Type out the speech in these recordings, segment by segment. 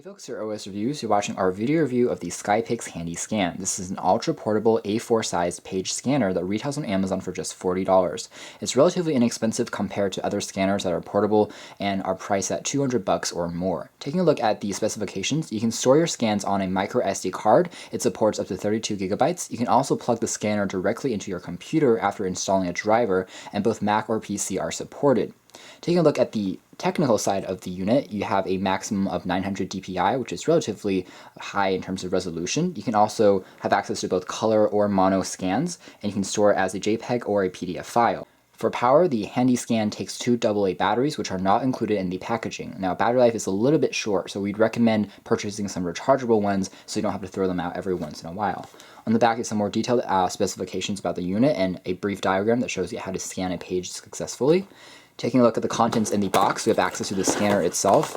Hey folks, your OS Reviews. You're watching our video review of the Skypix Handy Scan. This is an ultra-portable A4 sized page scanner that retails on Amazon for just $40. It's relatively inexpensive compared to other scanners that are portable and are priced at $200 or more. Taking a look at the specifications, you can store your scans on a micro SD card. It supports up to 32 gigabytes. You can also plug the scanner directly into your computer after installing a driver, and both Mac or PC are supported. Taking a look at the technical side of the unit, you have a maximum of 900 dpi, which is relatively high in terms of resolution. You can also have access to both color or mono scans, and you can store it as a JPEG or a PDF file. For power, the Handy Scan takes two AA batteries, which are not included in the packaging. Now, battery life is a little bit short, so we'd recommend purchasing some rechargeable ones so you don't have to throw them out every once in a while. On the back is some more detailed specifications about the unit and a brief diagram that shows you how to scan a page successfully. Taking a look at the contents in the box, we have access to the scanner itself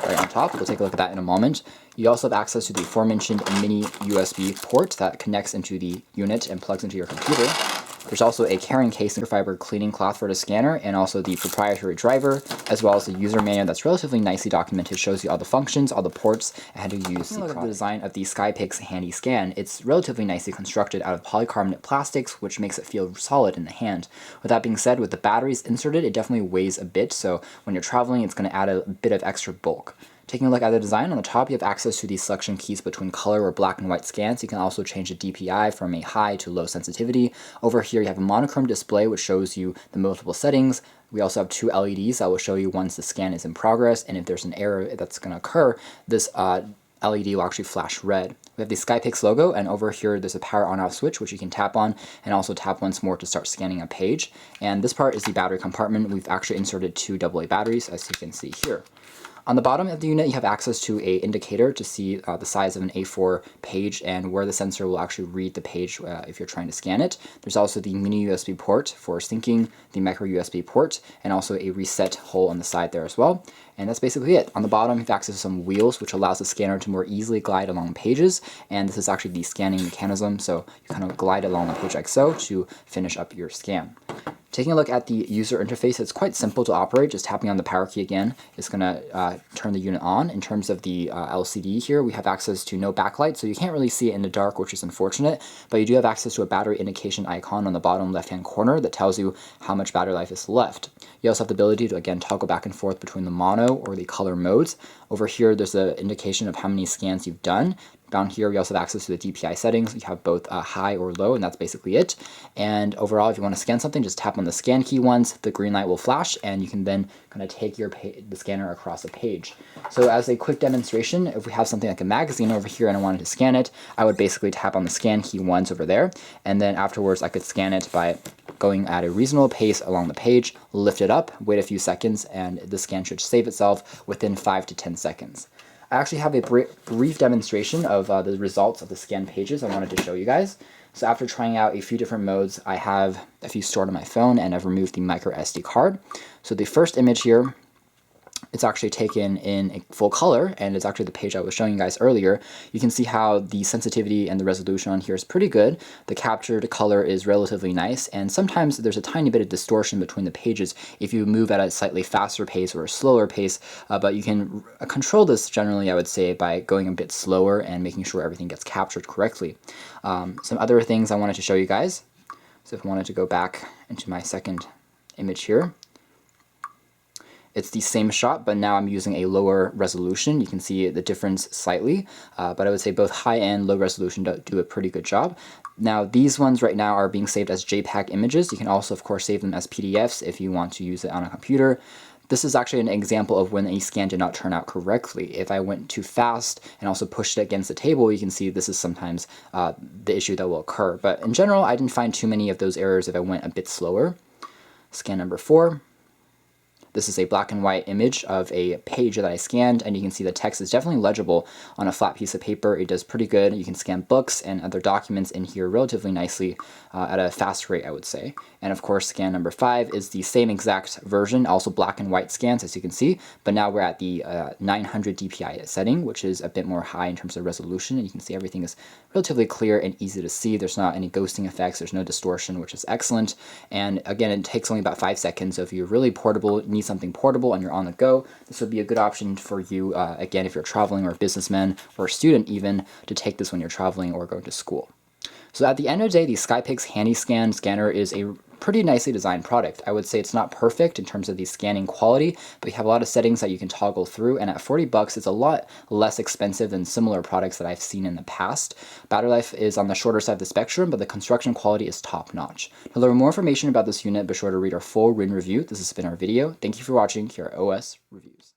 right on top. We'll take a look at that in a moment. You also have access to the aforementioned mini USB port that connects into the unit and plugs into your computer. There's also a carrying case and fiber cleaning cloth for the scanner, and also the proprietary driver, as well as the user manual that's relatively nicely documented, shows you all the functions, all the ports, and how to use the product. The design of the Skypix Handy Scan, it's relatively nicely constructed out of polycarbonate plastics, which makes it feel solid in the hand. With that being said, with the batteries inserted, it definitely weighs a bit, so when you're traveling, it's going to add a bit of extra bulk. Taking a look at the design, on the top you have access to the selection keys between color or black and white scans. You can also change the DPI from a high to low sensitivity. Over here you have a monochrome display which shows you the multiple settings. We also have two LEDs that will show you once the scan is in progress, and if there's an error that's going to occur, this LED will actually flash red. We have the Skypix logo, and over here there's a power on-off switch which you can tap on, and also tap once more to start scanning a page. And this part is the battery compartment. We've actually inserted two AA batteries, as you can see here. On the bottom of the unit, you have access to an indicator to see the size of an A4 page and where the sensor will actually read the page if you're trying to scan it. There's also the mini USB port for syncing, the micro USB port, and also a reset hole on the side there as well. And that's basically it. On the bottom, you have access to some wheels, which allows the scanner to more easily glide along pages. And this is actually the scanning mechanism, so you kind of glide along the page like so to finish up your scan. Taking a look at the user interface, it's quite simple to operate. Just tapping on the power key again is going to turn the unit on. In terms of the LCD here, we have access to no backlight, so you can't really see it in the dark, which is unfortunate, but you do have access to a battery indication icon on the bottom left-hand corner that tells you how much battery life is left. You also have the ability to, again, toggle back and forth between the mono or the color modes. Over here, there's an indication of how many scans you've done. Down here, we also have access to the Dpi settings. You have both high or low, and that's basically it. And overall, if you want to scan something, just tap on the scan key once. The green light will flash, and you can then kind of take the scanner across a page. So as a quick demonstration, if we have something like a magazine over here and I wanted to scan it, I would basically tap on the scan key once over there, and then afterwards I could scan it by going at a reasonable pace along the page, lift it up, wait a few seconds, and the scan should save itself within 5 to 10 seconds. I actually have a brief demonstration of the results of the scanned pages I wanted to show you guys. So after trying out a few different modes, I have a few stored on my phone, and I've removed the micro SD card. So the first image here, it's actually taken in a full color, and it's actually the page I was showing you guys earlier. You can see how the sensitivity and the resolution on here is pretty good. The captured color is relatively nice, and sometimes there's a tiny bit of distortion between the pages if you move at a slightly faster pace or a slower pace, but you can control this generally, I would say, by going a bit slower and making sure everything gets captured correctly. Some other things I wanted to show you guys. So if I wanted to go back into my second image here, it's the same shot, but now I'm using a lower resolution. You can see the difference slightly, but I would say both high and low resolution do a pretty good job. Now, these ones right now are being saved as JPEG images. You can also, of course, save them as PDFs if you want to use it on a computer. This is actually an example of when a scan did not turn out correctly. If I went too fast and also pushed it against the table, you can see this is sometimes the issue that will occur. But in general, I didn't find too many of those errors if I went a bit slower. Scan number 4. This is a black and white image of a page that I scanned, and you can see the text is definitely legible on a flat piece of paper. It does pretty good. You can scan books and other documents in here relatively nicely at a fast rate, I would say. And of course, scan number 5 is the same exact version, also black and white scans, as you can see, but now we're at the 900 dpi setting, which is a bit more high in terms of resolution, and you can see everything is relatively clear and easy to see. There's not any ghosting effects, there's no distortion, which is excellent. And again, it takes only about 5 seconds, so if you're really portable, need something portable and you're on the go, this would be a good option for you, again, if you're traveling or a businessman or a student even, to take this when you're traveling or going to school. So at the end of the day, the Skypix HandyScan scanner is a pretty nicely designed product. I would say it's not perfect in terms of the scanning quality, but you have a lot of settings that you can toggle through, and at 40 bucks, it's a lot less expensive than similar products that I've seen in the past. Battery life is on the shorter side of the spectrum, but the construction quality is top notch. To learn more information about this unit, be sure to read our full written review. This has been our video. Thank you for watching. Here are OS Reviews.